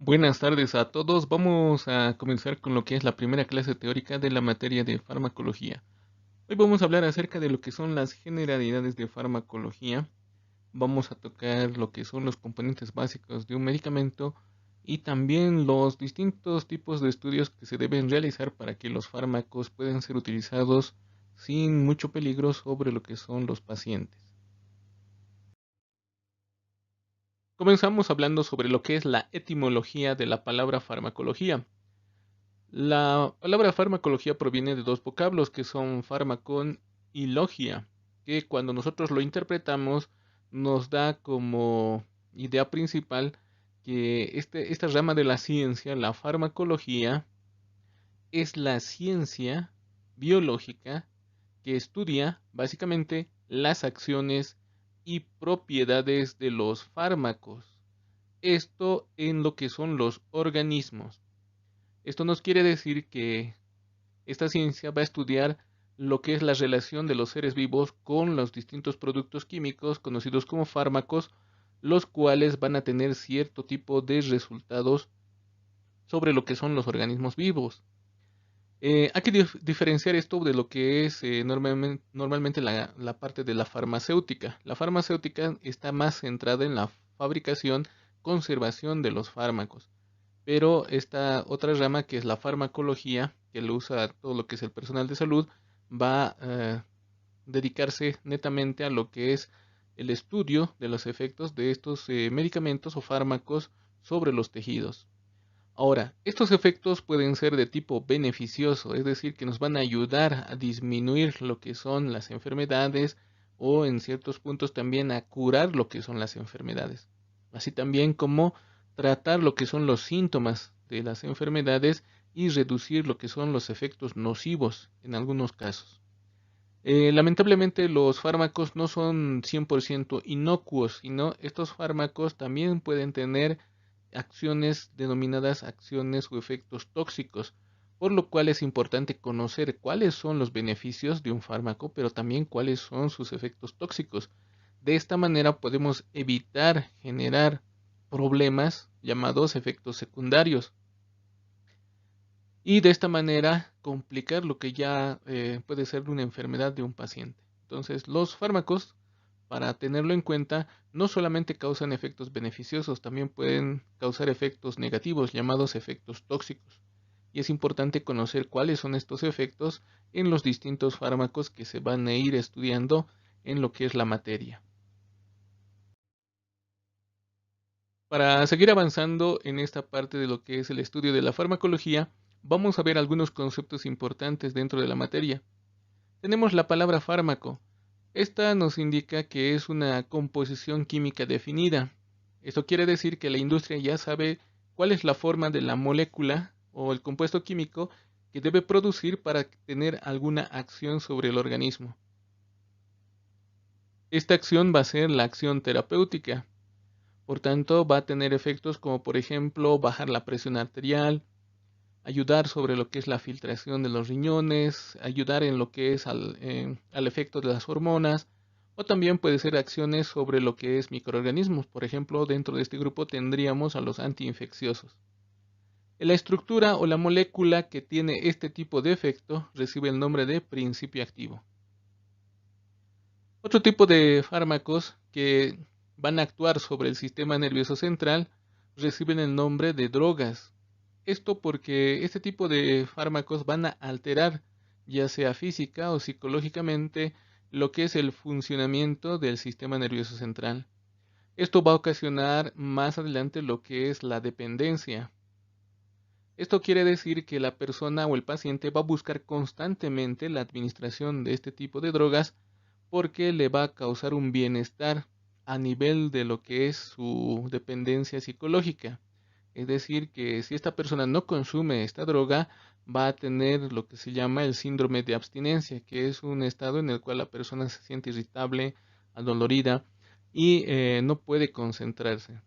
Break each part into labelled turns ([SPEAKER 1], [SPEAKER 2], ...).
[SPEAKER 1] Buenas tardes a todos. Vamos a comenzar con lo que es la primera clase teórica de la materia de farmacología. Hoy vamos a hablar acerca de lo que son las generalidades de farmacología. Vamos a tocar lo que son los componentes básicos de un medicamento y también los distintos tipos de estudios que se deben realizar para que los fármacos puedan ser utilizados sin mucho peligro sobre lo que son los pacientes. Comenzamos hablando sobre lo que es la etimología de la palabra farmacología. La palabra farmacología proviene de dos vocablos que son farmacón y logia, que cuando nosotros lo interpretamos nos da como idea principal que esta rama de la ciencia, la farmacología, es la ciencia biológica que estudia básicamente las acciones y propiedades de los fármacos. Esto en lo que son los organismos. Esto nos quiere decir que esta ciencia va a estudiar lo que es la relación de los seres vivos con los distintos productos químicos conocidos como fármacos, los cuales van a tener cierto tipo de resultados sobre lo que son los organismos vivos. Hay que diferenciar esto de lo que es normalmente la parte de la farmacéutica. La farmacéutica está más centrada en la fabricación, conservación de los fármacos. Pero esta otra rama que es la farmacología, que lo usa todo lo que es el personal de salud, va a dedicarse netamente a lo que es el estudio de los efectos de estos medicamentos o fármacos sobre los tejidos. Ahora, estos efectos pueden ser de tipo beneficioso, es decir, que nos van a ayudar a disminuir lo que son las enfermedades o en ciertos puntos también a curar lo que son las enfermedades. Así también como tratar lo que son los síntomas de las enfermedades y reducir lo que son los efectos nocivos en algunos casos. Lamentablemente los fármacos no son 100% inocuos, sino estos fármacos también pueden tener acciones denominadas acciones o efectos tóxicos, por lo cual es importante conocer cuáles son los beneficios de un fármaco, pero también cuáles son sus efectos tóxicos. De esta manera podemos evitar generar problemas llamados efectos secundarios y de esta manera complicar lo que ya puede ser una enfermedad de un paciente. Entonces, los fármacos, para tenerlo en cuenta, no solamente causan efectos beneficiosos, también pueden causar efectos negativos llamados efectos tóxicos. Y es importante conocer cuáles son estos efectos en los distintos fármacos que se van a ir estudiando en lo que es la materia. Para seguir avanzando en esta parte de lo que es el estudio de la farmacología, vamos a ver algunos conceptos importantes dentro de la materia. Tenemos la palabra fármaco. Esta nos indica que es una composición química definida. Esto quiere decir que la industria ya sabe cuál es la forma de la molécula o el compuesto químico que debe producir para tener alguna acción sobre el organismo. Esta acción va a ser la acción terapéutica. Por tanto, va a tener efectos como por ejemplo bajar la presión arterial, ayudar sobre lo que es la filtración de los riñones, ayudar en lo que es al efecto de las hormonas, o también puede ser acciones sobre lo que es microorganismos. Por ejemplo, dentro de este grupo tendríamos a los antiinfecciosos. La estructura o la molécula que tiene este tipo de efecto recibe el nombre de principio activo. Otro tipo de fármacos que van a actuar sobre el sistema nervioso central reciben el nombre de drogas. Esto porque este tipo de fármacos van a alterar, ya sea física o psicológicamente, lo que es el funcionamiento del sistema nervioso central. Esto va a ocasionar más adelante lo que es la dependencia. Esto quiere decir que la persona o el paciente va a buscar constantemente la administración de este tipo de drogas porque le va a causar un bienestar a nivel de lo que es su dependencia psicológica. Es decir, que si esta persona no consume esta droga, va a tener lo que se llama el síndrome de abstinencia, que es un estado en el cual la persona se siente irritable, adolorida y no puede concentrarse.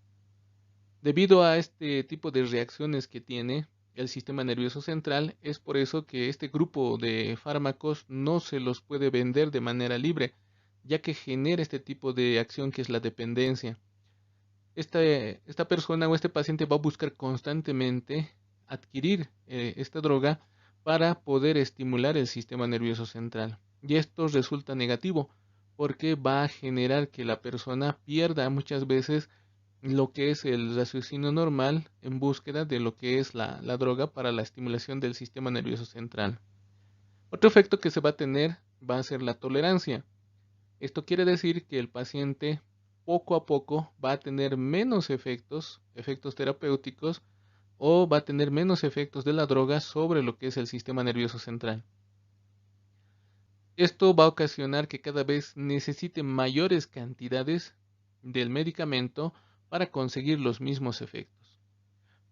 [SPEAKER 1] Debido a este tipo de reacciones que tiene el sistema nervioso central, es por eso que este grupo de fármacos no se los puede vender de manera libre, ya que genera este tipo de acción que es la dependencia. esta persona o este paciente va a buscar constantemente adquirir esta droga para poder estimular el sistema nervioso central. Y esto resulta negativo porque va a generar que la persona pierda muchas veces lo que es el raciocinio normal en búsqueda de lo que es la droga para la estimulación del sistema nervioso central. Otro efecto que se va a tener va a ser la tolerancia. Esto quiere decir que el paciente poco a poco va a tener menos efectos terapéuticos, o va a tener menos efectos de la droga sobre lo que es el sistema nervioso central. Esto va a ocasionar que cada vez necesite mayores cantidades del medicamento para conseguir los mismos efectos.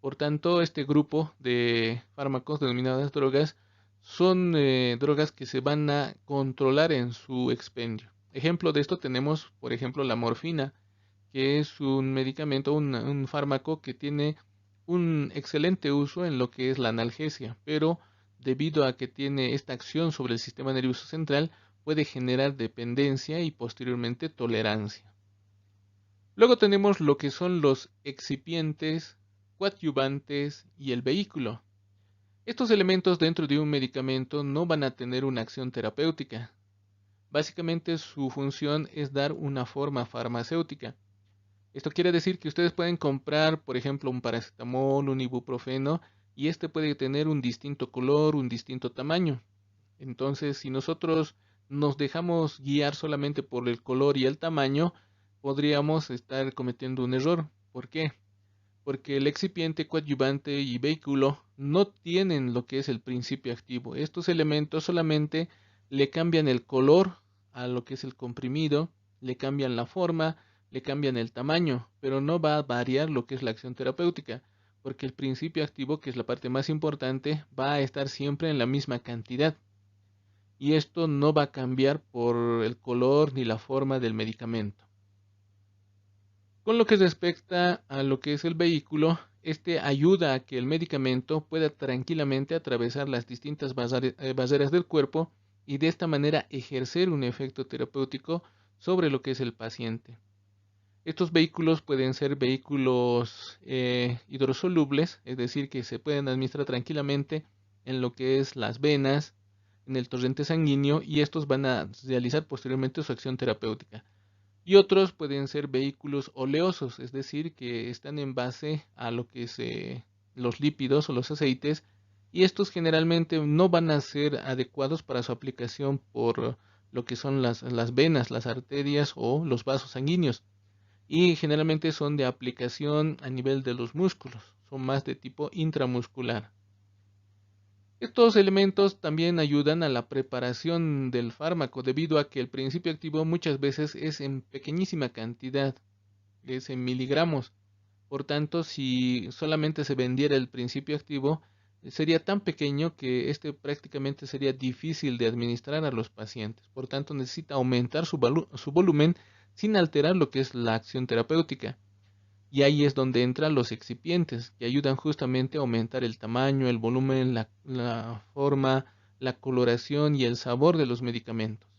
[SPEAKER 1] Por tanto, este grupo de fármacos denominadas drogas son drogas que se van a controlar en su expendio. Ejemplo de esto tenemos, por ejemplo, la morfina, que es un medicamento, un fármaco que tiene un excelente uso en lo que es la analgesia, pero debido a que tiene esta acción sobre el sistema nervioso central, puede generar dependencia y posteriormente tolerancia. Luego tenemos lo que son los excipientes, coadyuvantes y el vehículo. Estos elementos dentro de un medicamento no van a tener una acción terapéutica. Básicamente su función es dar una forma farmacéutica. Esto quiere decir que ustedes pueden comprar, por ejemplo, un paracetamol, un ibuprofeno, y este puede tener un distinto color, un distinto tamaño. Entonces, si nosotros nos dejamos guiar solamente por el color y el tamaño, podríamos estar cometiendo un error. ¿Por qué? Porque el excipiente, coadyuvante y vehículo no tienen lo que es el principio activo. Estos elementos solamente le cambian el color a lo que es el comprimido, le cambian la forma, le cambian el tamaño, pero no va a variar lo que es la acción terapéutica, porque el principio activo, que es la parte más importante, va a estar siempre en la misma cantidad. Y esto no va a cambiar por el color ni la forma del medicamento. Con lo que respecta a lo que es el vehículo, este ayuda a que el medicamento pueda tranquilamente atravesar las distintas barreras del cuerpo y de esta manera ejercer un efecto terapéutico sobre lo que es el paciente. Estos vehículos pueden ser vehículos hidrosolubles, es decir, que se pueden administrar tranquilamente en lo que es las venas, en el torrente sanguíneo, y estos van a realizar posteriormente su acción terapéutica. Y otros pueden ser vehículos oleosos, es decir, que están en base a lo que es los lípidos o los aceites, y estos generalmente no van a ser adecuados para su aplicación por lo que son las venas, las arterias o los vasos sanguíneos, y generalmente son de aplicación a nivel de los músculos, son más de tipo intramuscular. Estos elementos también ayudan a la preparación del fármaco, debido a que el principio activo muchas veces es en pequeñísima cantidad, es en miligramos. Por tanto, si solamente se vendiera el principio activo, sería tan pequeño que este prácticamente sería difícil de administrar a los pacientes. Por tanto, necesita aumentar su volumen sin alterar lo que es la acción terapéutica. Y ahí es donde entran los excipientes, que ayudan justamente a aumentar el tamaño, el volumen, la forma, la coloración y el sabor de los medicamentos.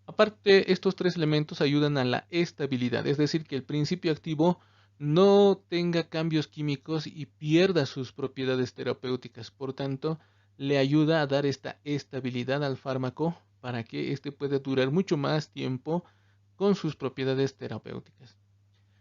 [SPEAKER 1] Aparte, estos tres elementos ayudan a la estabilidad, es decir, que el principio activo no tenga cambios químicos y pierda sus propiedades terapéuticas. Por tanto, le ayuda a dar esta estabilidad al fármaco para que éste pueda durar mucho más tiempo con sus propiedades terapéuticas.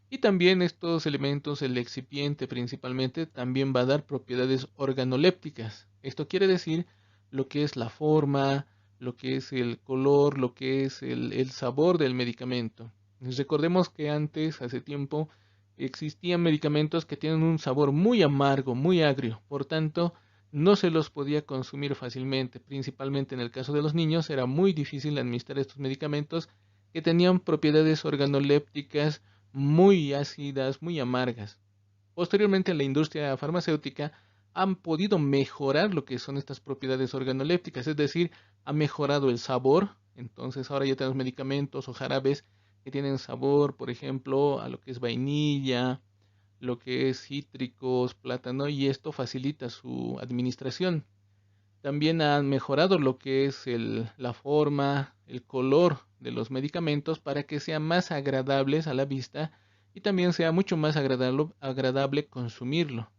[SPEAKER 1] Y también estos elementos, el excipiente principalmente, también va a dar propiedades organolépticas. Esto quiere decir lo que es la forma, lo que es el color, lo que es el sabor del medicamento. Recordemos que antes, hace tiempo, existían medicamentos que tienen un sabor muy amargo, muy agrio. Por tanto, no se los podía consumir fácilmente. Principalmente en el caso de los niños, era muy difícil administrar estos medicamentos que tenían propiedades organolépticas muy ácidas, muy amargas. Posteriormente, la industria farmacéutica han podido mejorar lo que son estas propiedades organolépticas, es decir, ha mejorado el sabor. Entonces ahora ya tenemos medicamentos o jarabes que tienen sabor, por ejemplo, a lo que es vainilla, lo que es cítricos, plátano, y esto facilita su administración. También han mejorado lo que es la forma, el color de los medicamentos para que sean más agradables a la vista y también sea mucho más agradable consumirlo.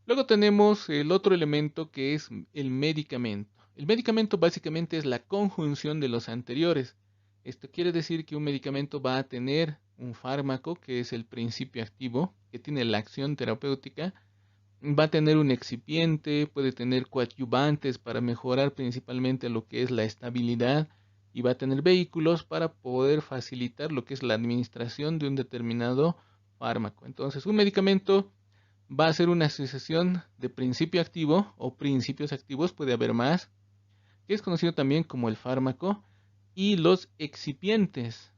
[SPEAKER 1] Luego tenemos el otro elemento que es el medicamento. El medicamento básicamente es la conjunción de los anteriores. Esto quiere decir que un medicamento va a tener un fármaco, que es el principio activo, que tiene la acción terapéutica, va a tener un excipiente, puede tener coadyuvantes para mejorar principalmente lo que es la estabilidad y va a tener vehículos para poder facilitar lo que es la administración de un determinado fármaco. Entonces, un medicamento va a ser una asociación de principio activo o principios activos, puede haber más, que es conocido también como el fármaco, y los excipientes.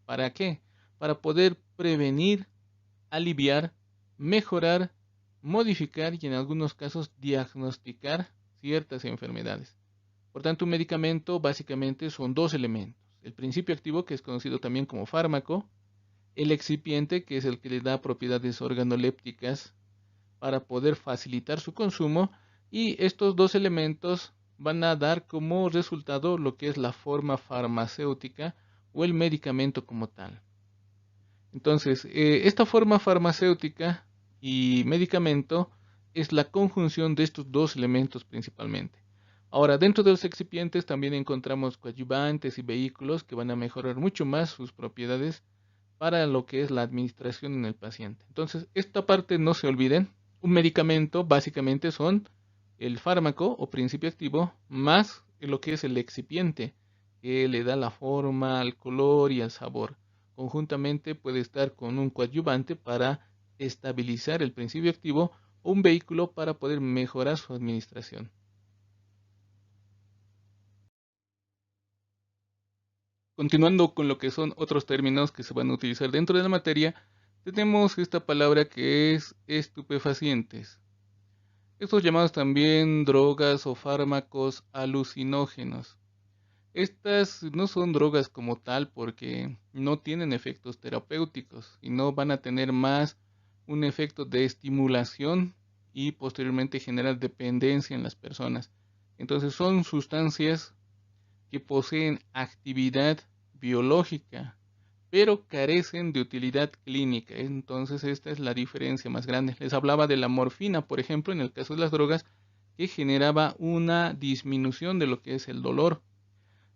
[SPEAKER 1] ¿Para qué? Para poder prevenir, aliviar, mejorar, modificar y en algunos casos diagnosticar ciertas enfermedades. Por tanto, un medicamento básicamente son dos elementos. El principio activo, que es conocido también como fármaco, el excipiente, que es el que le da propiedades organolépticas para poder facilitar su consumo, y estos dos elementos van a dar como resultado lo que es la forma farmacéutica o el medicamento como tal. Entonces, esta forma farmacéutica y medicamento es la conjunción de estos dos elementos principalmente. Ahora, dentro de los excipientes también encontramos coadyuvantes y vehículos que van a mejorar mucho más sus propiedades para lo que es la administración en el paciente. Entonces, esta parte no se olviden. Un medicamento básicamente son el fármaco o principio activo más lo que es el excipiente, que le da la forma, el color y el sabor. Conjuntamente puede estar con un coadyuvante para estabilizar el principio activo o un vehículo para poder mejorar su administración. Continuando con lo que son otros términos que se van a utilizar dentro de la materia, tenemos esta palabra que es estupefacientes. Estos llamados también drogas o fármacos alucinógenos. Estas no son drogas como tal porque no tienen efectos terapéuticos y no van a tener más un efecto de estimulación y posteriormente generar dependencia en las personas. Entonces son sustancias que poseen actividad biológica, pero carecen de utilidad clínica. Entonces esta es la diferencia más grande. Les hablaba de la morfina, por ejemplo, en el caso de las drogas, que generaba una disminución de lo que es el dolor.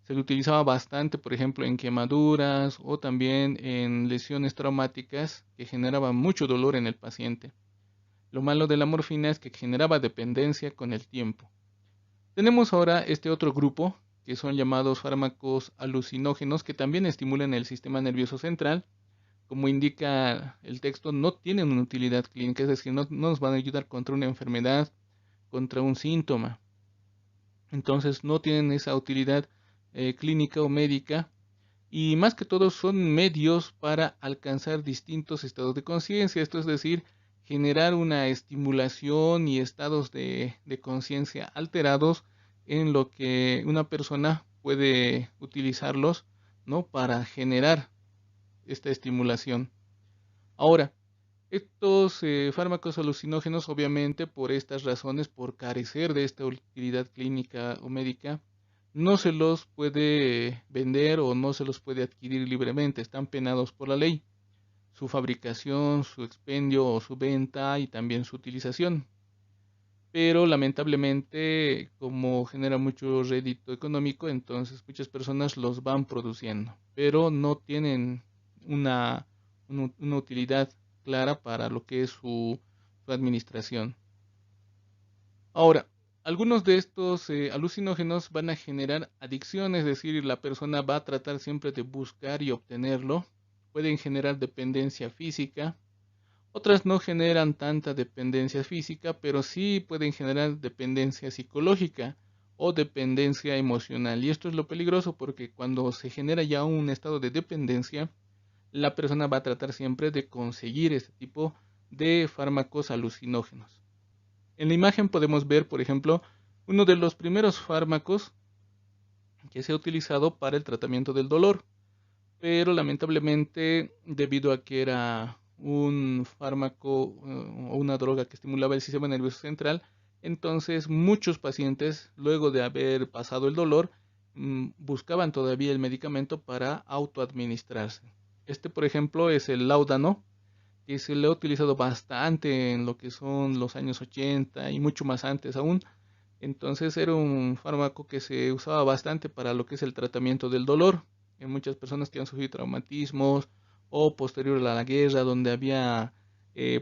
[SPEAKER 1] Se le utilizaba bastante, por ejemplo, en quemaduras o también en lesiones traumáticas que generaban mucho dolor en el paciente. Lo malo de la morfina es que generaba dependencia con el tiempo. Tenemos ahora este otro grupo, que son llamados fármacos alucinógenos, que también estimulan el sistema nervioso central. Como indica el texto, no tienen una utilidad clínica, es decir, no nos van a ayudar contra una enfermedad, contra un síntoma. Entonces no tienen esa utilidad clínica o médica y más que todo son medios para alcanzar distintos estados de conciencia, esto es decir, generar una estimulación y estados de conciencia alterados en lo que una persona puede utilizarlos, ¿no? Para generar esta estimulación. Ahora, estos fármacos alucinógenos, obviamente, por estas razones, por carecer de esta utilidad clínica o médica, no se los puede vender o no se los puede adquirir libremente, están penados por la ley. Su fabricación, su expendio o su venta y también su utilización. Pero lamentablemente, como genera mucho rédito económico, entonces muchas personas los van produciendo, pero no tienen una utilidad clara para lo que es su administración. Ahora, algunos de estos alucinógenos van a generar adicción, es decir, la persona va a tratar siempre de buscar y obtenerlo. Pueden generar dependencia física. Otras no generan tanta dependencia física, pero sí pueden generar dependencia psicológica o dependencia emocional. Y esto es lo peligroso porque cuando se genera ya un estado de dependencia, la persona va a tratar siempre de conseguir este tipo de fármacos alucinógenos. En la imagen podemos ver, por ejemplo, uno de los primeros fármacos que se ha utilizado para el tratamiento del dolor, pero lamentablemente debido a que era un fármaco o una droga que estimulaba el sistema nervioso central, entonces muchos pacientes, luego de haber pasado el dolor, buscaban todavía el medicamento para autoadministrarse. Este, por ejemplo, es el láudano, que se le ha utilizado bastante en lo que son los años 80 y mucho más antes aún. Entonces era un fármaco que se usaba bastante para lo que es el tratamiento del dolor en muchas personas que han sufrido traumatismos o posterior a la guerra, donde había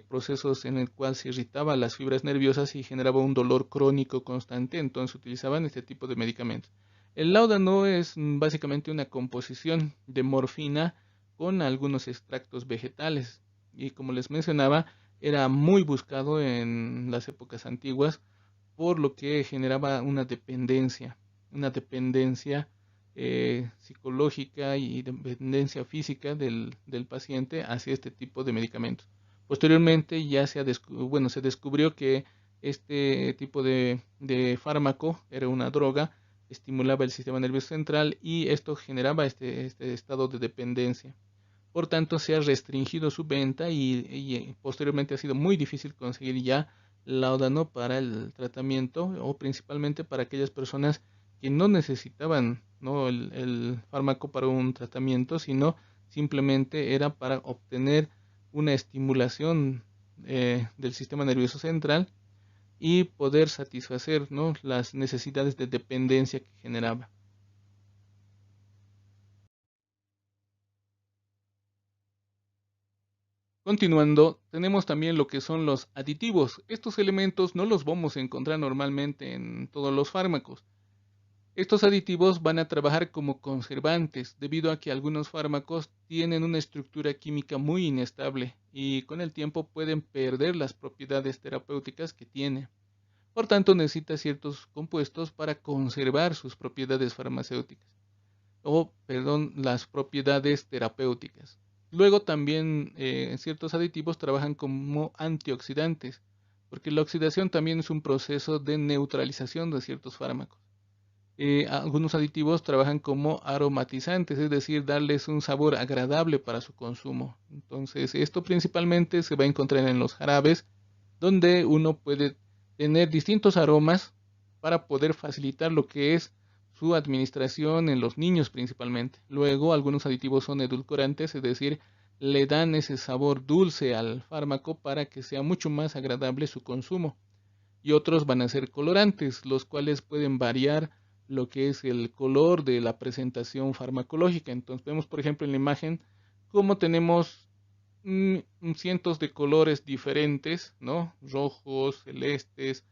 [SPEAKER 1] procesos en el cual se irritaban las fibras nerviosas y generaba un dolor crónico constante, entonces utilizaban este tipo de medicamentos. El láudano es básicamente una composición de morfina con algunos extractos vegetales y como les mencionaba, era muy buscado en las épocas antiguas por lo que generaba una dependencia psicológica y dependencia física del paciente hacia este tipo de medicamentos. Posteriormente ya se descubrió que este tipo de fármaco era una droga, estimulaba el sistema nervioso central y esto generaba este estado de dependencia. Por tanto, se ha restringido su venta y posteriormente ha sido muy difícil conseguir ya láudano para el tratamiento o principalmente para aquellas personas que no necesitaban, ¿no?, el fármaco para un tratamiento, sino simplemente era para obtener una estimulación del sistema nervioso central y poder satisfacer, ¿no?, las necesidades de dependencia que generaba. Continuando, tenemos también lo que son los aditivos. Estos elementos no los vamos a encontrar normalmente en todos los fármacos. Estos aditivos van a trabajar como conservantes debido a que algunos fármacos tienen una estructura química muy inestable y con el tiempo pueden perder las propiedades terapéuticas que tiene. Por tanto, necesita ciertos compuestos para conservar sus propiedades farmacéuticas las propiedades terapéuticas. Luego también ciertos aditivos trabajan como antioxidantes, porque la oxidación también es un proceso de neutralización de ciertos fármacos. Algunos aditivos trabajan como aromatizantes, es decir, darles un sabor agradable para su consumo. Entonces, esto principalmente se va a encontrar en los jarabes, donde uno puede tener distintos aromas para poder facilitar lo que es su administración en los niños principalmente. Luego, algunos aditivos son edulcorantes, es decir, le dan ese sabor dulce al fármaco para que sea mucho más agradable su consumo. Y otros van a ser colorantes, los cuales pueden variar lo que es el color de la presentación farmacológica. Entonces vemos, por ejemplo, en la imagen cómo tenemos cientos de colores diferentes, ¿no? Rojos, celestes,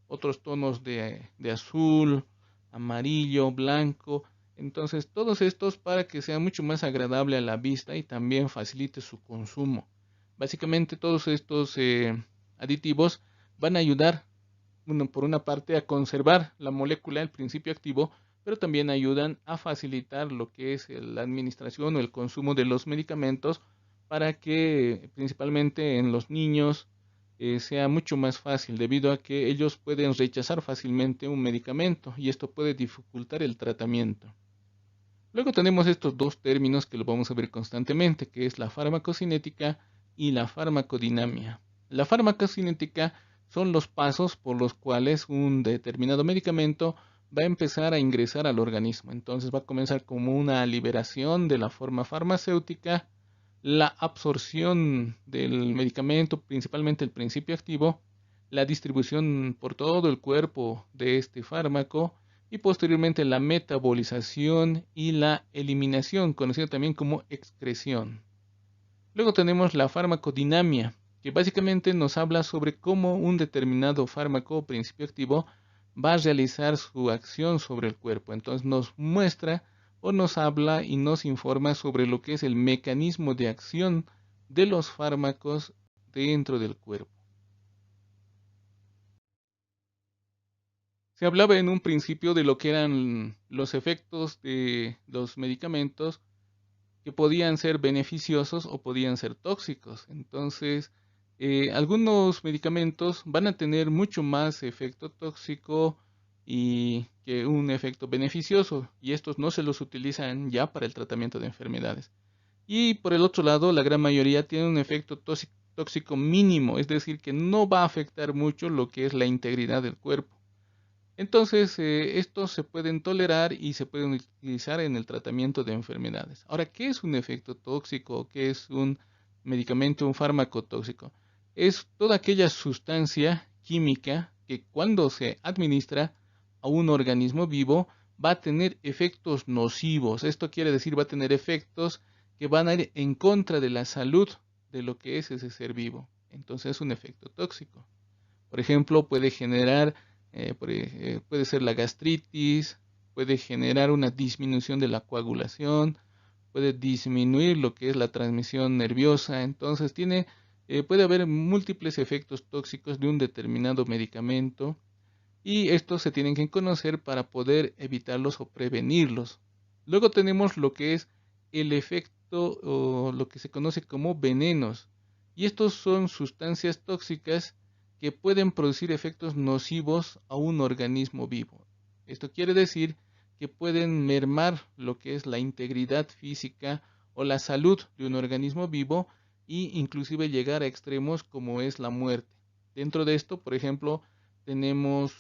[SPEAKER 1] otros tonos de azul, amarillo, blanco. Entonces, todos estos para que sea mucho más agradable a la vista y también facilite su consumo. Básicamente, todos estos aditivos van a ayudar, por una parte, a conservar la molécula, el principio activo, pero también ayudan a facilitar lo que es la administración o el consumo de los medicamentos para que principalmente en los niños sea mucho más fácil debido a que ellos pueden rechazar fácilmente un medicamento y esto puede dificultar el tratamiento. Luego tenemos estos dos términos que lo vamos a ver constantemente, que es la farmacocinética y la farmacodinamia. La farmacocinética son los pasos por los cuales un determinado medicamento va a empezar a ingresar al organismo. Entonces va a comenzar como una liberación de la forma farmacéutica, la absorción del medicamento, principalmente el principio activo, la distribución por todo el cuerpo de este fármaco y posteriormente la metabolización y la eliminación, conocida también como excreción. Luego tenemos la farmacodinamia, que básicamente nos habla sobre cómo un determinado fármaco o principio activo va a realizar su acción sobre el cuerpo. Entonces nos muestra o nos habla y nos informa sobre lo que es el mecanismo de acción de los fármacos dentro del cuerpo. Se hablaba en un principio de lo que eran los efectos de los medicamentos que podían ser beneficiosos o podían ser tóxicos. Entonces, algunos medicamentos van a tener mucho más efecto tóxico y que un efecto beneficioso, y estos no se los utilizan ya para el tratamiento de enfermedades. Y por el otro lado, la gran mayoría tiene un efecto tóxico mínimo, es decir, que no va a afectar mucho lo que es la integridad del cuerpo. Entonces, estos se pueden tolerar y se pueden utilizar en el tratamiento de enfermedades. Ahora, ¿qué es un efecto tóxico? ¿Qué es un medicamento, un fármaco tóxico? Es toda aquella sustancia química que cuando se administra a un organismo vivo va a tener efectos nocivos. Esto quiere decir va a tener efectos que van a ir en contra de la salud de lo que es ese ser vivo. Entonces es un efecto tóxico. Por ejemplo, puede generar, puede ser la gastritis, puede generar una disminución de la coagulación, puede disminuir lo que es la transmisión nerviosa. Entonces puede haber múltiples efectos tóxicos de un determinado medicamento y estos se tienen que conocer para poder evitarlos o prevenirlos. Luego tenemos lo que es el efecto o lo que se conoce como venenos. Y estos son sustancias tóxicas que pueden producir efectos nocivos a un organismo vivo. Esto quiere decir que pueden mermar lo que es la integridad física o la salud de un organismo vivo e inclusive llegar a extremos como es la muerte. Dentro de esto, por ejemplo, tenemos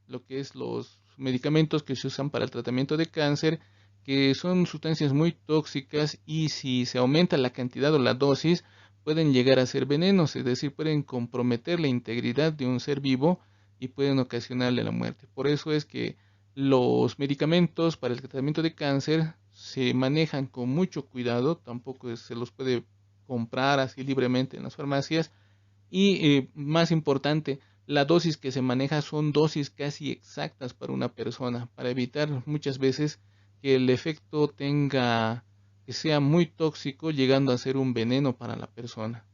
[SPEAKER 1] lo que es los medicamentos que se usan para el tratamiento de cáncer, que son sustancias muy tóxicas y si se aumenta la cantidad o la dosis, pueden llegar a ser venenos, es decir, pueden comprometer la integridad de un ser vivo y pueden ocasionarle la muerte. Por eso es que los medicamentos para el tratamiento de cáncer se manejan con mucho cuidado, tampoco se los puede comprar así libremente en las farmacias y más importante, la dosis que se maneja son dosis casi exactas para una persona, para evitar muchas veces que el efecto que sea muy tóxico, llegando a ser un veneno para la persona.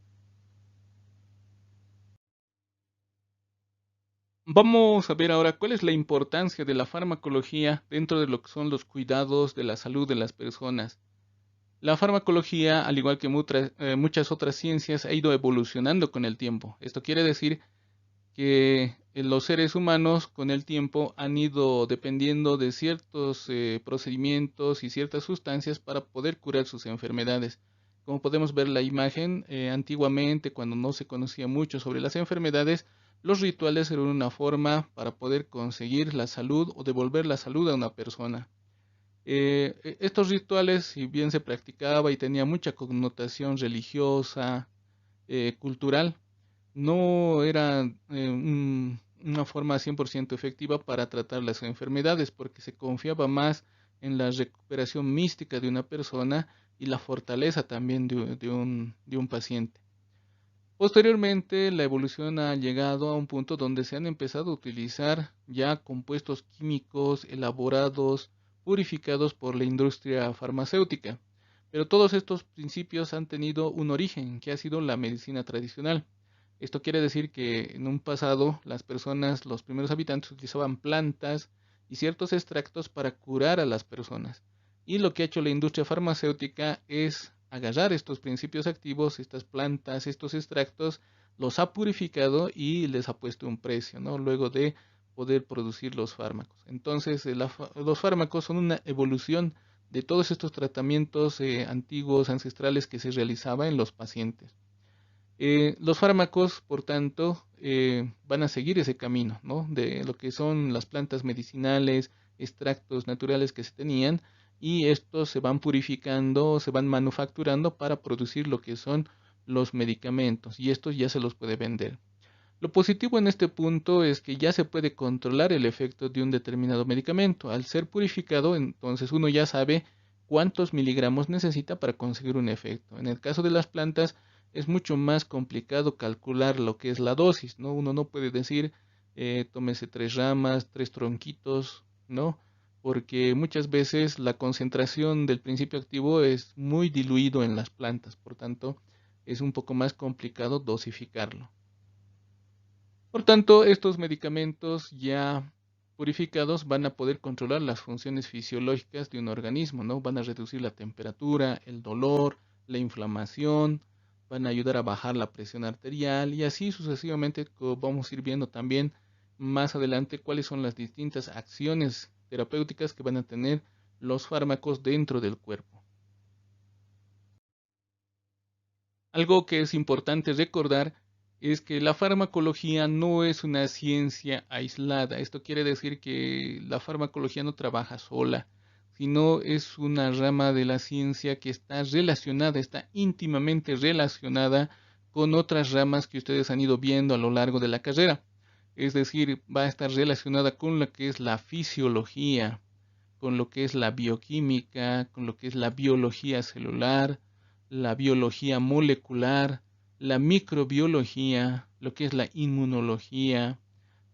[SPEAKER 1] Vamos a ver ahora cuál es la importancia de la farmacología dentro de lo que son los cuidados de la salud de las personas. La farmacología, al igual que muchas otras ciencias, ha ido evolucionando con el tiempo. Esto quiere decir que los seres humanos con el tiempo han ido dependiendo de ciertos procedimientos y ciertas sustancias para poder curar sus enfermedades. Como podemos ver la imagen, antiguamente cuando no se conocía mucho sobre las enfermedades, los rituales eran una forma para poder conseguir la salud o devolver la salud a una persona. Estos rituales, si bien se practicaba y tenía mucha connotación religiosa, cultural, no era una forma 100% efectiva para tratar las enfermedades, porque se confiaba más en la recuperación mística de una persona y la fortaleza también de un paciente. Posteriormente, la evolución ha llegado a un punto donde se han empezado a utilizar ya compuestos químicos elaborados, purificados por la industria farmacéutica. Pero todos estos principios han tenido un origen, que ha sido la medicina tradicional. Esto quiere decir que en un pasado las personas, los primeros habitantes utilizaban plantas y ciertos extractos para curar a las personas. Y lo que ha hecho la industria farmacéutica es agarrar estos principios activos, estas plantas, estos extractos, los ha purificado y les ha puesto un precio, ¿no? Luego de poder producir los fármacos. Entonces, los fármacos son una evolución de todos estos tratamientos antiguos, ancestrales que se realizaba en los pacientes. Los fármacos, por tanto, van a seguir ese camino, ¿no? De lo que son las plantas medicinales, extractos naturales que se tenían, y estos se van purificando, se van manufacturando para producir lo que son los medicamentos, y estos ya se los puede vender. Lo positivo en este punto es que ya se puede controlar el efecto de un determinado medicamento. Al ser purificado, entonces uno ya sabe cuántos miligramos necesita para conseguir un efecto. En el caso de las plantas es mucho más complicado calcular lo que es la dosis, ¿no? Uno no puede decir tómese 3 ramas, 3 tronquitos, ¿no? Porque muchas veces la concentración del principio activo es muy diluido en las plantas, por tanto es un poco más complicado dosificarlo. Por tanto, estos medicamentos ya purificados van a poder controlar las funciones fisiológicas de un organismo, ¿no? Van a reducir la temperatura, el dolor, la inflamación, van a ayudar a bajar la presión arterial y así sucesivamente vamos a ir viendo también más adelante cuáles son las distintas acciones terapéuticas que van a tener los fármacos dentro del cuerpo. Algo que es importante recordar es que la farmacología no es una ciencia aislada. Esto quiere decir que la farmacología no trabaja sola, sino es una rama de la ciencia que está relacionada, está íntimamente relacionada con otras ramas que ustedes han ido viendo a lo largo de la carrera. Es decir, va a estar relacionada con lo que es la fisiología, con lo que es la bioquímica, con lo que es la biología celular, la biología molecular, la microbiología, lo que es la inmunología,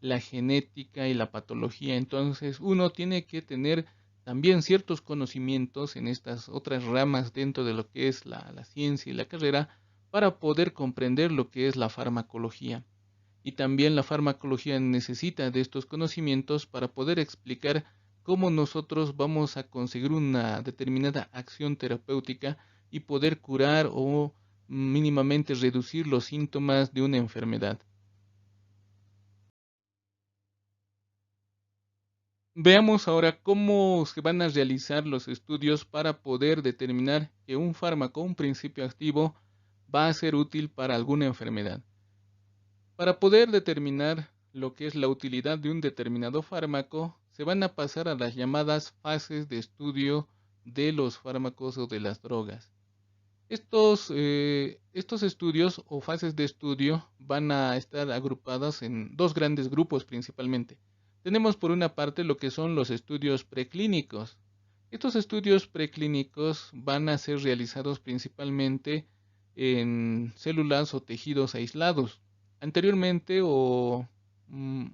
[SPEAKER 1] la genética y la patología. Entonces uno tiene que tener también ciertos conocimientos en estas otras ramas dentro de lo que es la ciencia y la carrera para poder comprender lo que es la farmacología. Y también la farmacología necesita de estos conocimientos para poder explicar cómo nosotros vamos a conseguir una determinada acción terapéutica y poder curar o mínimamente reducir los síntomas de una enfermedad. Veamos ahora cómo se van a realizar los estudios para poder determinar que un fármaco, un principio activo, va a ser útil para alguna enfermedad. Para poder determinar lo que es la utilidad de un determinado fármaco, se van a pasar a las llamadas fases de estudio de los fármacos o de las drogas. Estos estudios o fases de estudio van a estar agrupadas en dos grandes grupos principalmente. Tenemos por una parte lo que son los estudios preclínicos. Estos estudios preclínicos van a ser realizados principalmente en células o tejidos aislados. Anteriormente o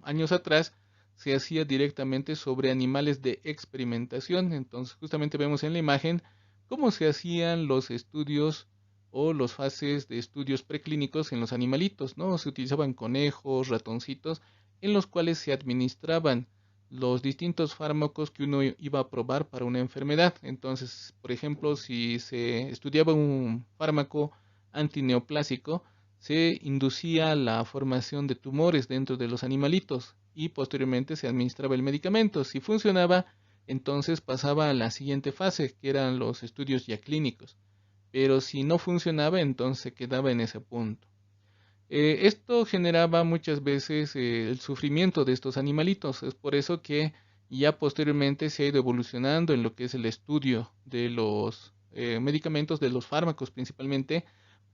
[SPEAKER 1] años atrás se hacía directamente sobre animales de experimentación. Entonces justamente vemos en la imagen cómo se hacían los estudios o los fases de estudios preclínicos en los animalitos, ¿no? Se utilizaban conejos, ratoncitos, en los cuales se administraban los distintos fármacos que uno iba a probar para una enfermedad. Entonces, por ejemplo, si se estudiaba un fármaco antineoplásico, se inducía la formación de tumores dentro de los animalitos y posteriormente se administraba el medicamento. Si funcionaba, entonces pasaba a la siguiente fase, que eran los estudios ya clínicos. Pero si no funcionaba, entonces se quedaba en ese punto. Esto generaba muchas veces el sufrimiento de estos animalitos. Es por eso que ya posteriormente se ha ido evolucionando en lo que es el estudio de los medicamentos, de los fármacos principalmente,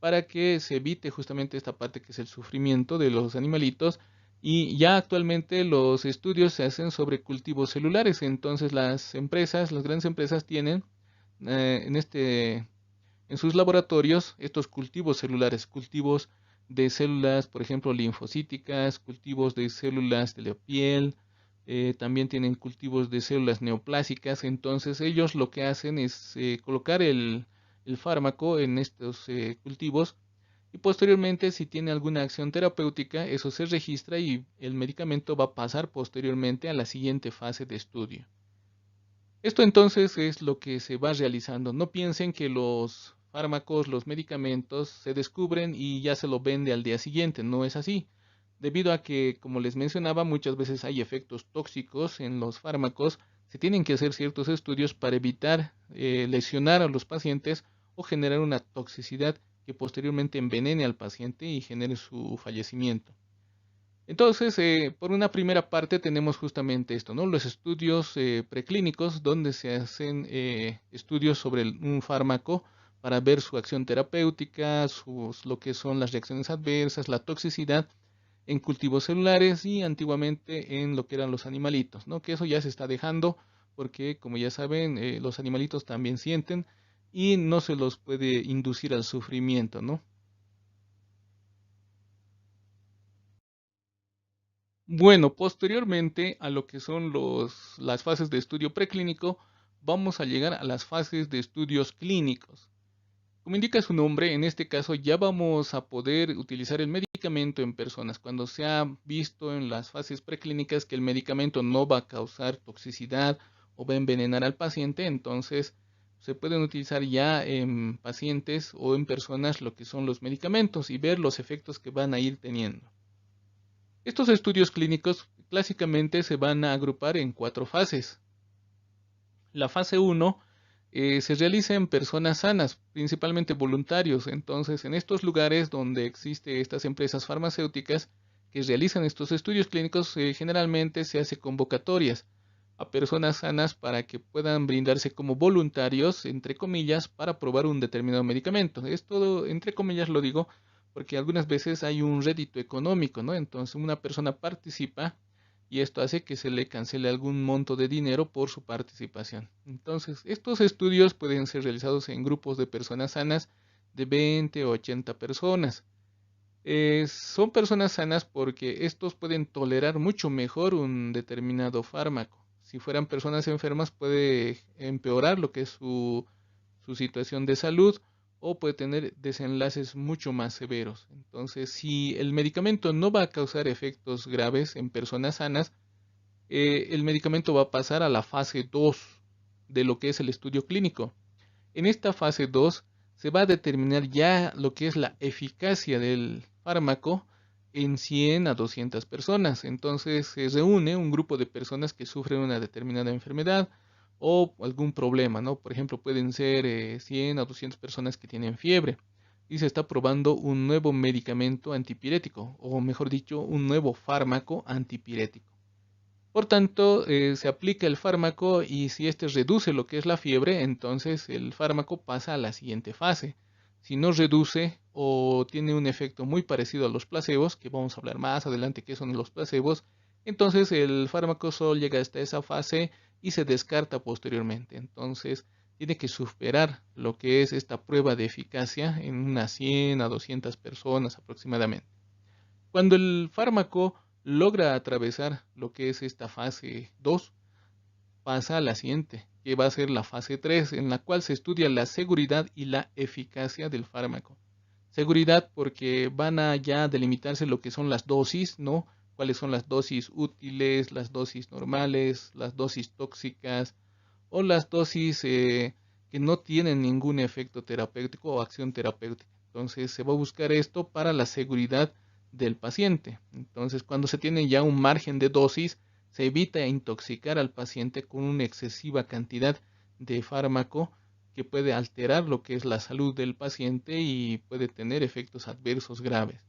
[SPEAKER 1] para que se evite justamente esta parte que es el sufrimiento de los animalitos. Y ya actualmente los estudios se hacen sobre cultivos celulares. Entonces las empresas, las grandes empresas tienen en en sus laboratorios estos cultivos celulares, cultivos de células, por ejemplo, linfocíticas, cultivos de células de la piel, también tienen cultivos de células neoplásicas. Entonces ellos lo que hacen es colocar el fármaco en estos cultivos y posteriormente si tiene alguna acción terapéutica, eso se registra y el medicamento va a pasar posteriormente a la siguiente fase de estudio. Esto entonces es lo que se va realizando. No piensen que los fármacos, los medicamentos se descubren y ya se lo vende al día siguiente. No es así. Debido a que, como les mencionaba, muchas veces hay efectos tóxicos en los fármacos, se tienen que hacer ciertos estudios para evitar lesionar a los pacientes o generar una toxicidad que posteriormente envenene al paciente y genere su fallecimiento. Entonces, por una primera parte tenemos justamente esto, ¿no? Los estudios preclínicos donde se hacen estudios sobre un fármaco para ver su acción terapéutica, lo que son las reacciones adversas, la toxicidad en cultivos celulares y antiguamente en lo que eran los animalitos, ¿no? Que eso ya se está dejando porque, como ya saben, los animalitos también sienten y no se los puede inducir al sufrimiento, ¿no? Bueno, posteriormente a lo que son las fases de estudio preclínico, vamos a llegar a las fases de estudios clínicos. Como indica su nombre, en este caso ya vamos a poder utilizar el medicamento en personas. Cuando se ha visto en las fases preclínicas que el medicamento no va a causar toxicidad o va a envenenar al paciente, entonces se pueden utilizar ya en pacientes o en personas lo que son los medicamentos y ver los efectos que van a ir teniendo. Estos estudios clínicos clásicamente se van a agrupar en cuatro fases. La fase 1 se realiza en personas sanas, principalmente voluntarios. Entonces, en estos lugares donde existen estas empresas farmacéuticas que realizan estos estudios clínicos, generalmente se hace convocatorias a personas sanas para que puedan brindarse como voluntarios, entre comillas, para probar un determinado medicamento. Esto, entre comillas, lo digo porque algunas veces hay un rédito económico, ¿no? Entonces, una persona participa y esto hace que se le cancele algún monto de dinero por su participación. Entonces, estos estudios pueden ser realizados en grupos de personas sanas de 20 o 80 personas. Son personas sanas porque estos pueden tolerar mucho mejor un determinado fármaco. Si fueran personas enfermas puede empeorar lo que es su situación de salud o puede tener desenlaces mucho más severos. Entonces, si el medicamento no va a causar efectos graves en personas sanas, el medicamento va a pasar a la fase 2 de lo que es el estudio clínico. En esta fase 2 se va a determinar ya lo que es la eficacia del fármaco en 100 a 200 personas. Entonces se reúne un grupo de personas que sufren una determinada enfermedad o algún problema, ¿no? Por ejemplo, pueden ser 100 a 200 personas que tienen fiebre y se está probando un nuevo medicamento antipirético, o mejor dicho, un nuevo fármaco antipirético. Por tanto, se aplica el fármaco y si éste reduce lo que es la fiebre, entonces el fármaco pasa a la siguiente fase. Si no reduce o tiene un efecto muy parecido a los placebos, que vamos a hablar más adelante qué son los placebos, entonces el fármaco solo llega hasta esa fase y se descarta posteriormente. Entonces tiene que superar lo que es esta prueba de eficacia en unas 100 a 200 personas aproximadamente. Cuando el fármaco logra atravesar lo que es esta fase 2, pasa a la siguiente, que va a ser la fase 3, en la cual se estudia la seguridad y la eficacia del fármaco. Seguridad porque van a ya delimitarse lo que son las dosis, ¿no? Cuáles son las dosis útiles, las dosis normales, las dosis tóxicas o las dosis que no tienen ningún efecto terapéutico o acción terapéutica. Entonces se va a buscar esto para la seguridad del paciente. Entonces cuando se tiene ya un margen de dosis, se evita intoxicar al paciente con una excesiva cantidad de fármaco que puede alterar lo que es la salud del paciente y puede tener efectos adversos graves.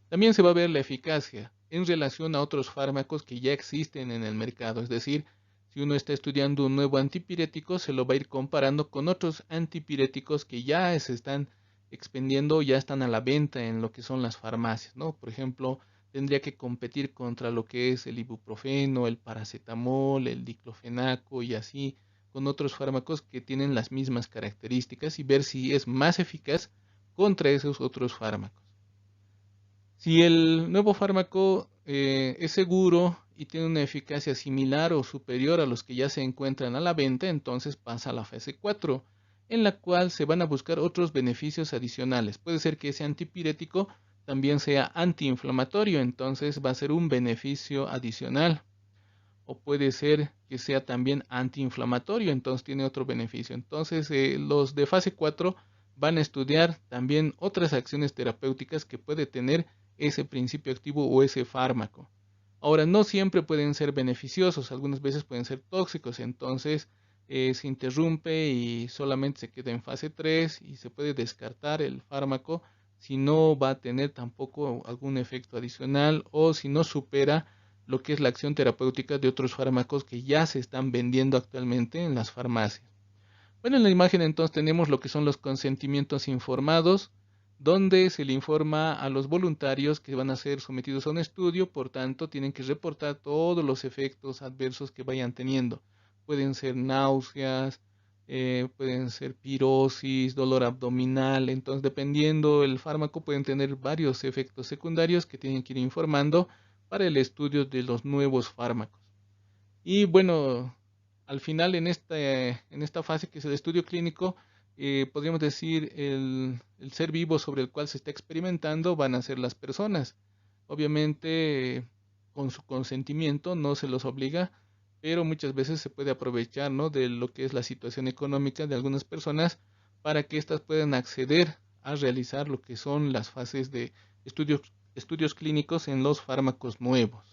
[SPEAKER 1] También se va a ver la eficacia en relación a otros fármacos que ya existen en el mercado, es decir, si uno está estudiando un nuevo antipirético, se lo va a ir comparando con otros antipiréticos que ya se están expendiendo, ya están a la venta en lo que son las farmacias, ¿no? Por ejemplo, tendría que competir contra lo que es el ibuprofeno, el paracetamol, el diclofenaco y así con otros fármacos que tienen las mismas características y ver si es más eficaz contra esos otros fármacos. Si el nuevo fármaco es seguro y tiene una eficacia similar o superior a los que ya se encuentran a la venta, entonces pasa a la fase 4, en la cual se van a buscar otros beneficios adicionales. Puede ser que ese antipirético también sea antiinflamatorio, entonces va a ser un beneficio adicional. O puede ser que sea también antiinflamatorio, entonces tiene otro beneficio. Entonces los de fase 4 van a estudiar también otras acciones terapéuticas que puede tener ese principio activo o ese fármaco. Ahora, no siempre pueden ser beneficiosos, algunas veces pueden ser tóxicos, entonces se interrumpe y solamente se queda en fase 3 y se puede descartar el fármaco si no va a tener tampoco algún efecto adicional o si no supera lo que es la acción terapéutica de otros fármacos que ya se están vendiendo actualmente en las farmacias. Bueno, en la imagen entonces tenemos lo que son los consentimientos informados, donde se le informa a los voluntarios que van a ser sometidos a un estudio, por tanto tienen que reportar todos los efectos adversos que vayan teniendo. Pueden ser náuseas, pueden ser pirosis, dolor abdominal, entonces dependiendo del fármaco pueden tener varios efectos secundarios que tienen que ir informando para el estudio de los nuevos fármacos. Y bueno, al final en esta fase que es el estudio clínico, podríamos decir el ser vivo sobre el cual se está experimentando van a ser las personas. Obviamente, con su consentimiento no se los obliga, pero muchas veces se puede aprovechar, ¿no?, de lo que es la situación económica de algunas personas para que éstas puedan acceder a realizar lo que son las fases de estudios clínicos en los fármacos nuevos.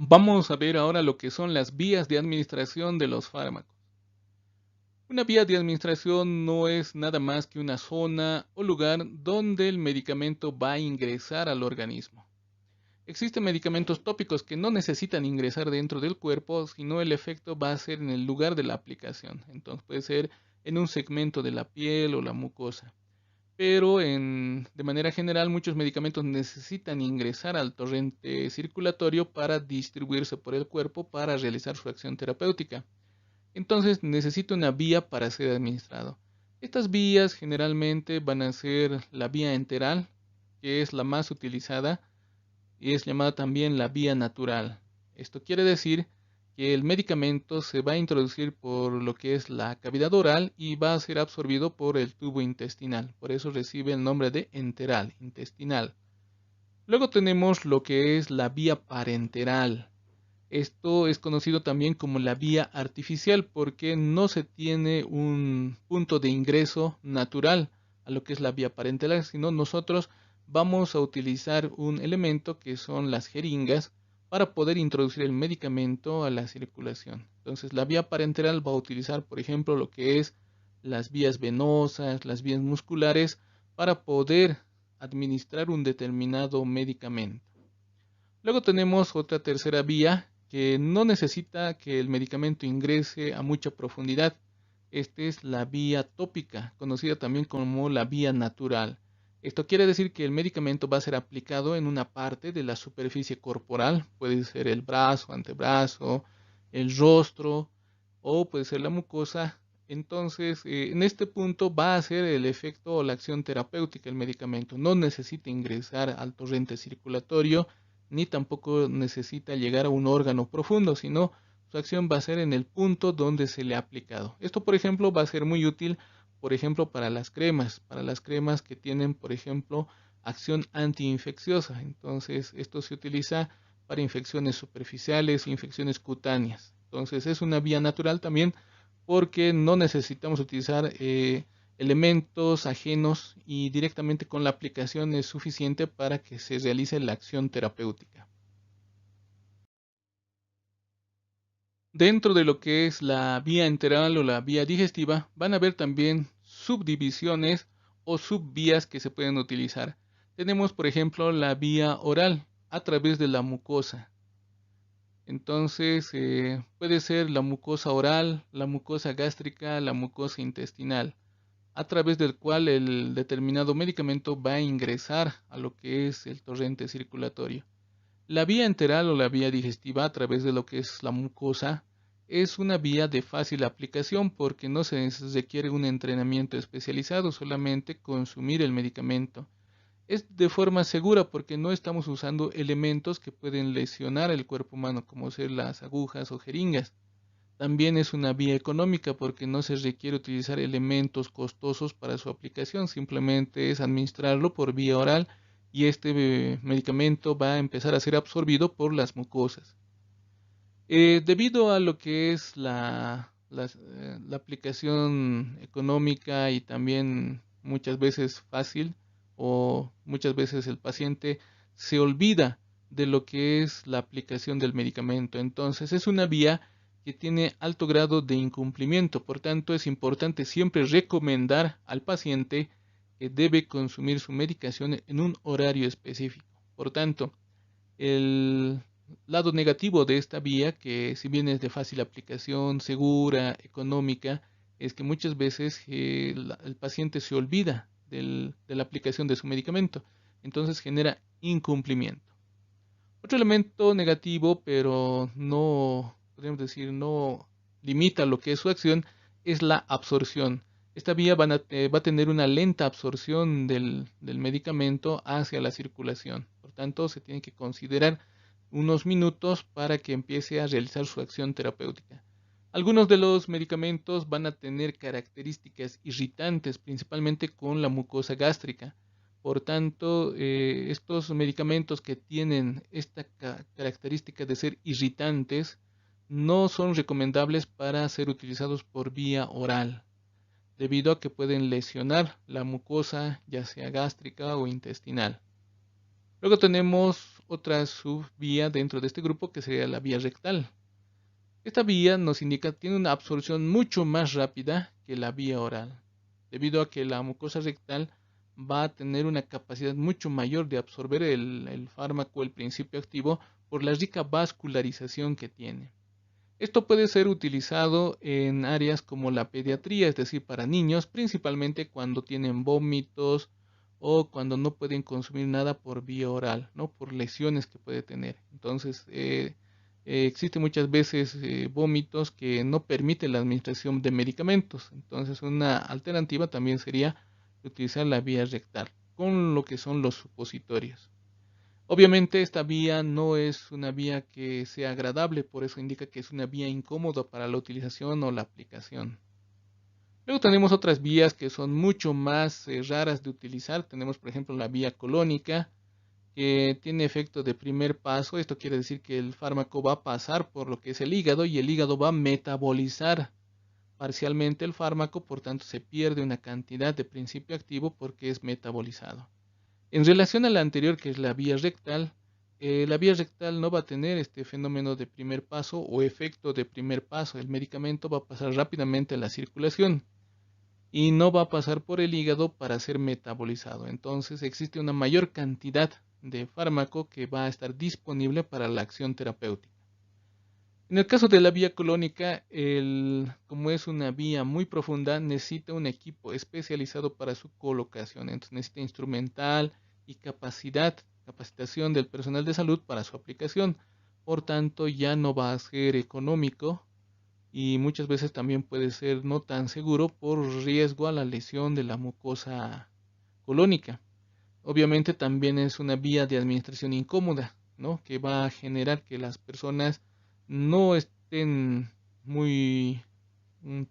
[SPEAKER 1] Vamos a ver ahora lo que son las vías de administración de los fármacos. Una vía de administración no es nada más que una zona o lugar donde el medicamento va a ingresar al organismo. Existen medicamentos tópicos que no necesitan ingresar dentro del cuerpo, sino el efecto va a ser en el lugar de la aplicación. Entonces puede ser en un segmento de la piel o la mucosa. Pero de manera general muchos medicamentos necesitan ingresar al torrente circulatorio para distribuirse por el cuerpo para realizar su acción terapéutica. Entonces necesita una vía para ser administrado. Estas vías generalmente van a ser la vía enteral, que es la más utilizada, y es llamada también la vía natural. Esto quiere decir que el medicamento se va a introducir por lo que es la cavidad oral y va a ser absorbido por el tubo intestinal. Por eso recibe el nombre de enteral, intestinal. Luego tenemos lo que es la vía parenteral. Esto es conocido también como la vía artificial porque no se tiene un punto de ingreso natural a lo que es la vía parenteral, sino nosotros vamos a utilizar un elemento que son las jeringas para poder introducir el medicamento a la circulación. Entonces la vía parenteral va a utilizar, por ejemplo, lo que es las vías venosas, las vías musculares para poder administrar un determinado medicamento. Luego tenemos otra tercera vía que no necesita que el medicamento ingrese a mucha profundidad. Esta es la vía tópica, conocida también como la vía natural. Esto quiere decir que el medicamento va a ser aplicado en una parte de la superficie corporal, puede ser el brazo, antebrazo, el rostro o puede ser la mucosa. Entonces, en este punto va a hacer el efecto o la acción terapéutica el medicamento. No necesita ingresar al torrente circulatorio ni tampoco necesita llegar a un órgano profundo, sino su acción va a ser en el punto donde se le ha aplicado. Esto, por ejemplo, va a ser muy útil, por ejemplo, para las cremas que tienen, por ejemplo, acción antiinfecciosa. Entonces, esto se utiliza para infecciones superficiales, infecciones cutáneas. Entonces, es una vía natural también porque no necesitamos utilizar elementos ajenos y directamente con la aplicación es suficiente para que se realice la acción terapéutica. Dentro de lo que es la vía enteral o la vía digestiva, van a haber también subdivisiones o subvías que se pueden utilizar. Tenemos, por ejemplo, la vía oral a través de la mucosa. Entonces, puede ser la mucosa oral, la mucosa gástrica, la mucosa intestinal, a través del cual el determinado medicamento va a ingresar a lo que es el torrente circulatorio. La vía enteral o la vía digestiva a través de lo que es la mucosa es una vía de fácil aplicación porque no se requiere un entrenamiento especializado, solamente consumir el medicamento. Es de forma segura porque no estamos usando elementos que pueden lesionar el cuerpo humano, como ser las agujas o jeringas. También es una vía económica porque no se requiere utilizar elementos costosos para su aplicación, simplemente es administrarlo por vía oral y este medicamento va a empezar a ser absorbido por las mucosas. Debido a lo que es la aplicación económica y también muchas veces fácil o muchas veces el paciente se olvida de lo que es la aplicación del medicamento. Entonces es una vía que tiene alto grado de incumplimiento. Por tanto, es importante siempre recomendar al paciente que debe consumir su medicación en un horario específico. Por tanto, el lado negativo de esta vía, que si bien es de fácil aplicación, segura, económica, es que muchas veces el paciente se olvida de la aplicación de su medicamento, entonces genera incumplimiento. Otro elemento negativo, pero no, podríamos decir, no limita lo que es su acción, es la absorción. Esta vía va a tener una lenta absorción del medicamento hacia la circulación. Por tanto, se tiene que considerar unos minutos para que empiece a realizar su acción terapéutica. Algunos de los medicamentos van a tener características irritantes, principalmente con la mucosa gástrica. Por tanto, estos medicamentos que tienen esta característica de ser irritantes no son recomendables para ser utilizados por vía oral, debido a que pueden lesionar la mucosa, ya sea gástrica o intestinal. Luego tenemos otra subvía dentro de este grupo que sería la vía rectal. Esta vía nos indica que tiene una absorción mucho más rápida que la vía oral, debido a que la mucosa rectal va a tener una capacidad mucho mayor de absorber el fármaco, el principio activo, por la rica vascularización que tiene. Esto puede ser utilizado en áreas como la pediatría, es decir, para niños, principalmente cuando tienen vómitos o cuando no pueden consumir nada por vía oral, ¿no? Por lesiones que puede tener. Entonces, existen muchas veces vómitos que no permiten la administración de medicamentos. Entonces, una alternativa también sería utilizar la vía rectal con lo que son los supositorios. Obviamente esta vía no es una vía que sea agradable, por eso indica que es una vía incómoda para la utilización o la aplicación. Luego tenemos otras vías que son mucho más raras de utilizar. Tenemos por ejemplo la vía colónica, que tiene efecto de primer paso. Esto quiere decir que el fármaco va a pasar por lo que es el hígado y el hígado va a metabolizar parcialmente el fármaco, por tanto se pierde una cantidad de principio activo porque es metabolizado. En relación a la anterior, que es la vía rectal no va a tener este fenómeno de primer paso o efecto de primer paso. El medicamento va a pasar rápidamente a la circulación y no va a pasar por el hígado para ser metabolizado. Entonces existe una mayor cantidad de fármaco que va a estar disponible para la acción terapéutica. En el caso de la vía colónica, como es una vía muy profunda, necesita un equipo especializado para su colocación. Entonces necesita instrumental y capacitación del personal de salud para su aplicación. Por tanto, ya no va a ser económico y muchas veces también puede ser no tan seguro por riesgo a la lesión de la mucosa colónica. Obviamente también es una vía de administración incómoda, ¿no? Que va a generar que las personas no estén muy,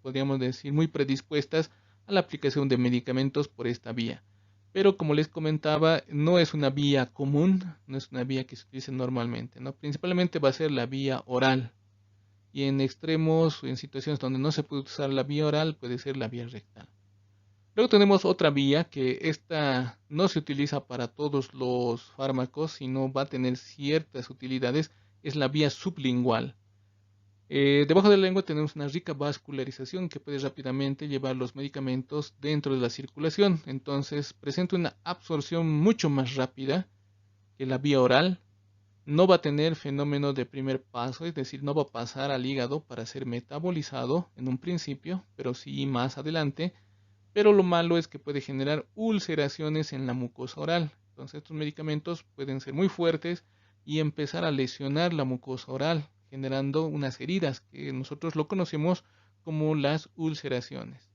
[SPEAKER 1] podríamos decir, muy predispuestas a la aplicación de medicamentos por esta vía. Pero como les comentaba, no es una vía común, no es una vía que se utilice normalmente, ¿no? Principalmente va a ser la vía oral. Y en extremos, en situaciones donde no se puede usar la vía oral, puede ser la vía rectal. Luego tenemos otra vía que esta no se utiliza para todos los fármacos, sino va a tener ciertas utilidades, es la vía sublingual. Debajo de la lengua tenemos una rica vascularización que puede rápidamente llevar los medicamentos dentro de la circulación. Entonces presenta una absorción mucho más rápida que la vía oral. No va a tener fenómeno de primer paso, es decir, no va a pasar al hígado para ser metabolizado en un principio, pero sí más adelante. Pero lo malo es que puede generar ulceraciones en la mucosa oral. Entonces estos medicamentos pueden ser muy fuertes y empezar a lesionar la mucosa oral, generando unas heridas que nosotros lo conocemos como las ulceraciones.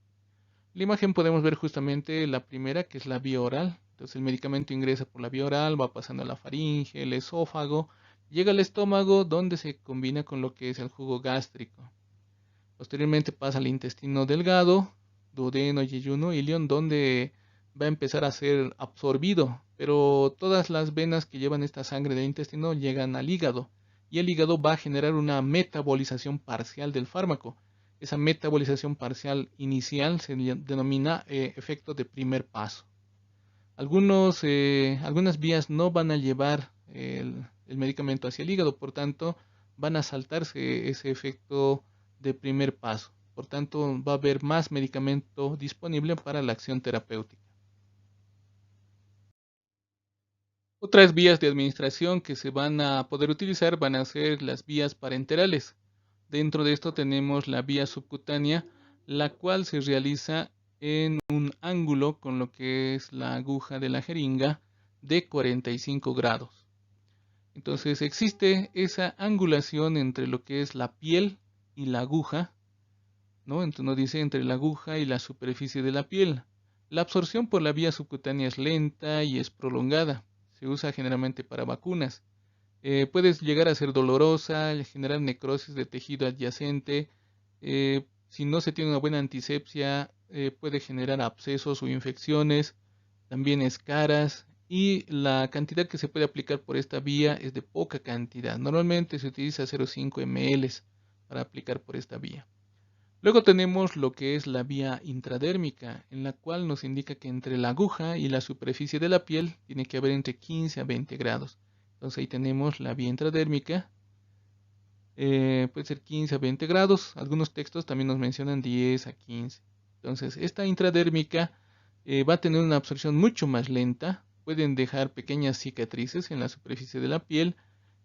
[SPEAKER 1] En la imagen podemos ver justamente la primera, que es la vía oral. Entonces el medicamento ingresa por la vía oral, va pasando a la faringe, el esófago, llega al estómago donde se combina con lo que es el jugo gástrico. Posteriormente pasa al intestino delgado, duodeno, yeyuno, ilion, donde va a empezar a ser absorbido, pero todas las venas que llevan esta sangre del intestino llegan al hígado y el hígado va a generar una metabolización parcial del fármaco. Esa metabolización parcial inicial se denomina efecto de primer paso. Algunas vías no van a llevar el medicamento hacia el hígado, por tanto van a saltarse ese efecto de primer paso. Por tanto, va a haber más medicamento disponible para la acción terapéutica. Otras vías de administración que se van a poder utilizar van a ser las vías parenterales. Dentro de esto tenemos la vía subcutánea, la cual se realiza en un ángulo con lo que es la aguja de la jeringa de 45 grados. Entonces existe esa angulación entre lo que es la piel y la aguja, ¿no? Entonces nos dice entre la aguja y la superficie de la piel. La absorción por la vía subcutánea es lenta y es prolongada. Se usa generalmente para vacunas. Puede llegar a ser dolorosa, generar necrosis de tejido adyacente. Si no se tiene una buena antisepsia, puede generar abscesos o infecciones, también escaras. Y la cantidad que se puede aplicar por esta vía es de poca cantidad. Normalmente se utiliza 0,5 ml para aplicar por esta vía. Luego tenemos lo que es la vía intradérmica, en la cual nos indica que entre la aguja y la superficie de la piel tiene que haber entre 15 a 20 grados. Entonces ahí tenemos la vía intradérmica. Puede ser 15 a 20 grados. Algunos textos también nos mencionan 10 a 15. Entonces esta intradérmica va a tener una absorción mucho más lenta. Pueden dejar pequeñas cicatrices en la superficie de la piel.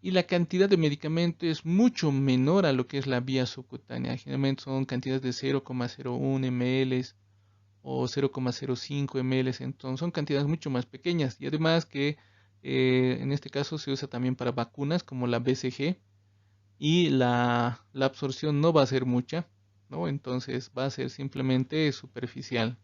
[SPEAKER 1] Y la cantidad de medicamento es mucho menor a lo que es la vía subcutánea. Generalmente son cantidades de 0,01 ml o 0,05 ml. Entonces son cantidades mucho más pequeñas. Y además que en este caso se usa también para vacunas como la BCG. Y la absorción no va a ser mucha, ¿no? Entonces va a ser simplemente superficial.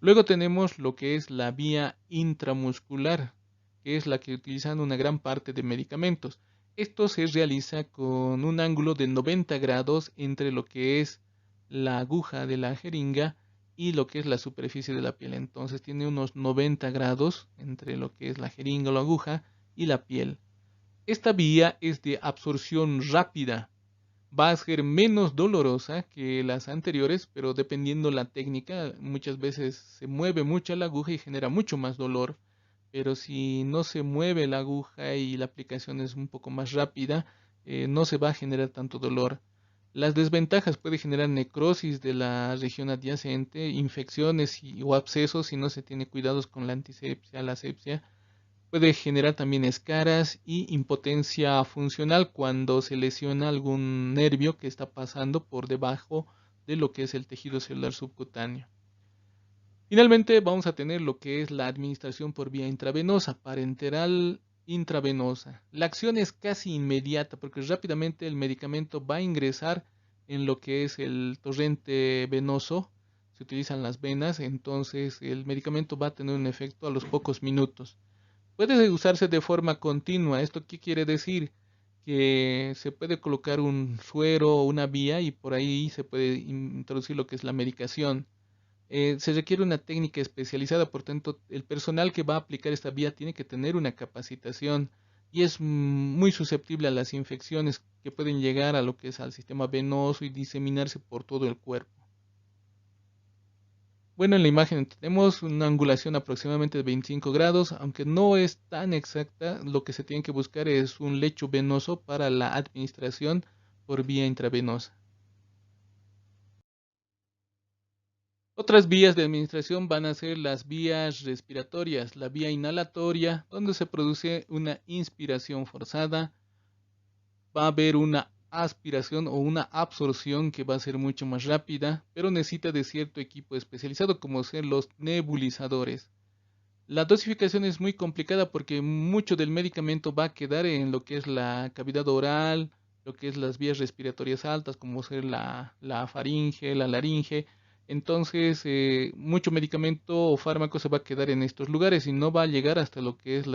[SPEAKER 1] Luego tenemos lo que es la vía intramuscular, que es la que utilizan una gran parte de medicamentos. Esto se realiza con un ángulo de 90 grados entre lo que es la aguja de la jeringa y lo que es la superficie de la piel. Entonces tiene unos 90 grados entre lo que es la jeringa o la aguja y la piel. Esta vía es de absorción rápida. Va a ser menos dolorosa que las anteriores, pero dependiendo la técnica, muchas veces se mueve mucho la aguja y genera mucho más dolor. Pero si no se mueve la aguja y la aplicación es un poco más rápida, no se va a generar tanto dolor. Las desventajas puede generar necrosis de la región adyacente, infecciones o abscesos si no se tiene cuidados con la antisepsia, la asepsia. Puede generar también escaras y impotencia funcional cuando se lesiona algún nervio que está pasando por debajo de lo que es el tejido celular subcutáneo. Finalmente vamos a tener lo que es la administración por vía intravenosa, parenteral intravenosa. La acción es casi inmediata porque rápidamente el medicamento va a ingresar en lo que es el torrente venoso. Se utilizan las venas, entonces el medicamento va a tener un efecto a los pocos minutos. Puede usarse de forma continua. ¿Esto qué quiere decir? Que se puede colocar un suero o una vía y por ahí se puede introducir lo que es la medicación. Se requiere una técnica especializada, por tanto, el personal que va a aplicar esta vía tiene que tener una capacitación y es muy susceptible a las infecciones que pueden llegar a lo que es al sistema venoso y diseminarse por todo el cuerpo. Bueno, en la imagen tenemos una angulación aproximadamente de 25 grados, aunque no es tan exacta, lo que se tiene que buscar es un lecho venoso para la administración por vía intravenosa. Otras vías de administración van a ser las vías respiratorias, la vía inhalatoria, donde se produce una inspiración forzada, va a haber una aspiración o una absorción que va a ser mucho más rápida, pero necesita de cierto equipo especializado como ser los nebulizadores. La dosificación es muy complicada porque mucho del medicamento va a quedar en lo que es la cavidad oral, lo que es las vías respiratorias altas, como ser la faringe, la laringe. Entonces, mucho medicamento o fármaco se va a quedar en estos lugares y no va a llegar hasta lo que es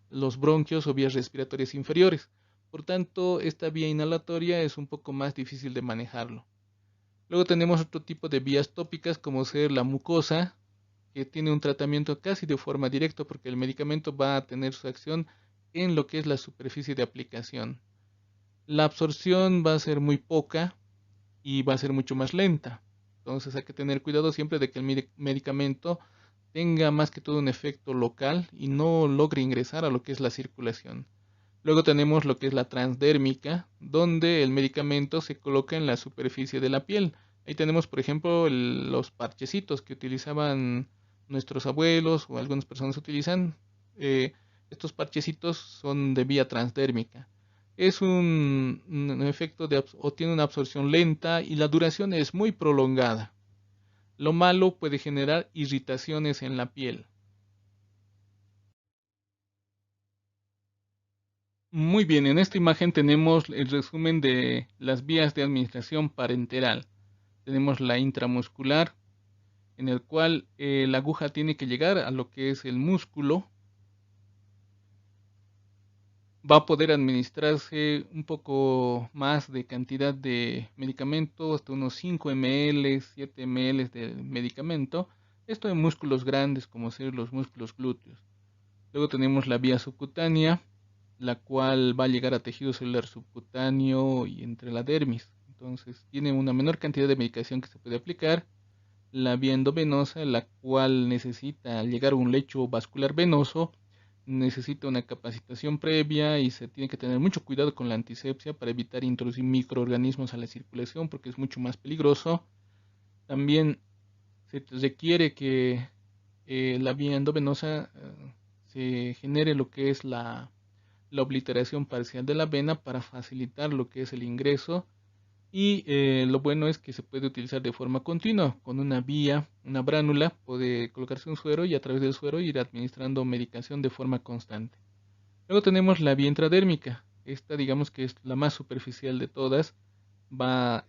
[SPEAKER 1] los bronquios o vías respiratorias inferiores. Por tanto, esta vía inhalatoria es un poco más difícil de manejarlo. Luego tenemos otro tipo de vías tópicas como ser la mucosa, que tiene un tratamiento casi de forma directa porque el medicamento va a tener su acción en lo que es la superficie de aplicación. La absorción va a ser muy poca y va a ser mucho más lenta. Entonces hay que tener cuidado siempre de que el medicamento tenga más que todo un efecto local y no logre ingresar a lo que es la circulación. Luego tenemos lo que es la transdérmica, donde el medicamento se coloca en la superficie de la piel. Ahí tenemos, por ejemplo, los parchecitos que utilizaban nuestros abuelos o algunas personas utilizan. Eh, Estos parchecitos son de vía transdérmica. Es un efecto o tiene una absorción lenta y la duración es muy prolongada. Lo malo puede generar irritaciones en la piel. Muy bien, en esta imagen tenemos el resumen de las vías de administración parenteral. Tenemos la intramuscular, en el cual la aguja tiene que llegar a lo que es el músculo. Va a poder administrarse un poco más de cantidad de medicamento, hasta unos 5 ml, 7 ml de medicamento. Esto en músculos grandes como ser los músculos glúteos. Luego tenemos la vía subcutánea, la cual va a llegar a tejido celular subcutáneo y entre la dermis. Entonces tiene una menor cantidad de medicación que se puede aplicar. La vía endovenosa, la cual necesita llegar a un lecho vascular venoso necesita una capacitación previa y se tiene que tener mucho cuidado con la antisepsia para evitar introducir microorganismos a la circulación porque es mucho más peligroso. También se requiere que la vía endovenosa se genere lo que es la obliteración parcial de la vena para facilitar lo que es el ingreso. Y lo bueno es que se puede utilizar de forma continua. Con una vía, una bránula, puede colocarse un suero y a través del suero ir administrando medicación de forma constante. Luego tenemos la vía intradérmica. Esta digamos que es la más superficial de todas. Va a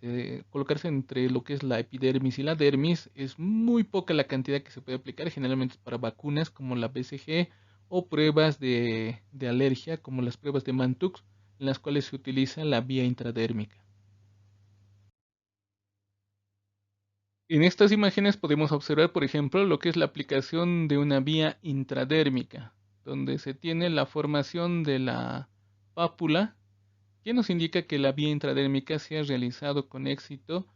[SPEAKER 1] colocarse entre lo que es la epidermis y la dermis. Es muy poca la cantidad que se puede aplicar. Generalmente es para vacunas como la BCG o pruebas de alergia como las pruebas de Mantoux, en las cuales se utiliza la vía intradérmica. En estas imágenes podemos observar, por ejemplo, lo que es la aplicación de una vía intradérmica, donde se tiene la formación de la pápula, que nos indica que la vía intradérmica se ha realizado con éxito,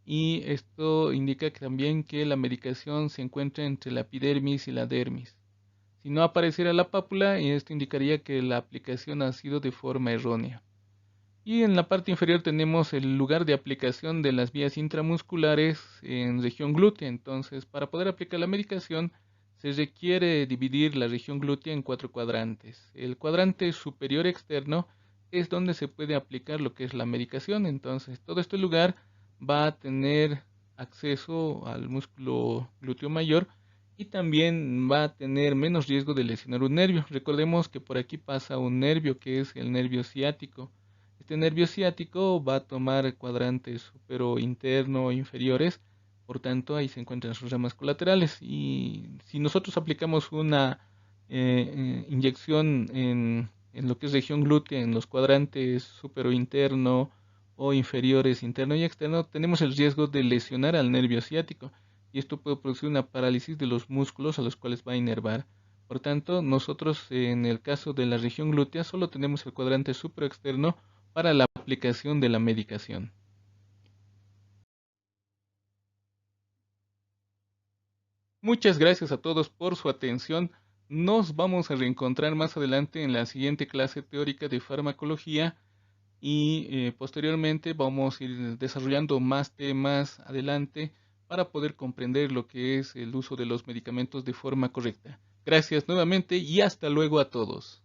[SPEAKER 1] y esto indica también que la medicación se encuentra entre la epidermis y la dermis. Si no apareciera la pápula, esto indicaría que la aplicación ha sido de forma errónea. Y en la parte inferior tenemos el lugar de aplicación de las vías intramusculares en región glútea. Entonces, para poder aplicar la medicación, se requiere dividir la región glútea en 4 cuadrantes. El cuadrante superior externo es donde se puede aplicar lo que es la medicación. Entonces, todo este lugar va a tener acceso al músculo glúteo mayor y también va a tener menos riesgo de lesionar un nervio. Recordemos que por aquí pasa un nervio que es el nervio ciático. Este nervio ciático va a tomar cuadrantes supero interno e inferiores, por tanto ahí se encuentran sus ramas colaterales. Y si nosotros aplicamos una inyección en lo que es región glútea, en los cuadrantes supero interno o inferiores interno y externo, tenemos el riesgo de lesionar al nervio ciático. Y esto puede producir una parálisis de los músculos a los cuales va a inervar. Por tanto, nosotros en el caso de la región glútea solo tenemos el cuadrante supraexterno para la aplicación de la medicación. Muchas gracias a todos por su atención. Nos vamos a reencontrar más adelante en la siguiente clase teórica de farmacología y posteriormente vamos a ir desarrollando más temas adelante para poder comprender lo que es el uso de los medicamentos de forma correcta. Gracias nuevamente y hasta luego a todos.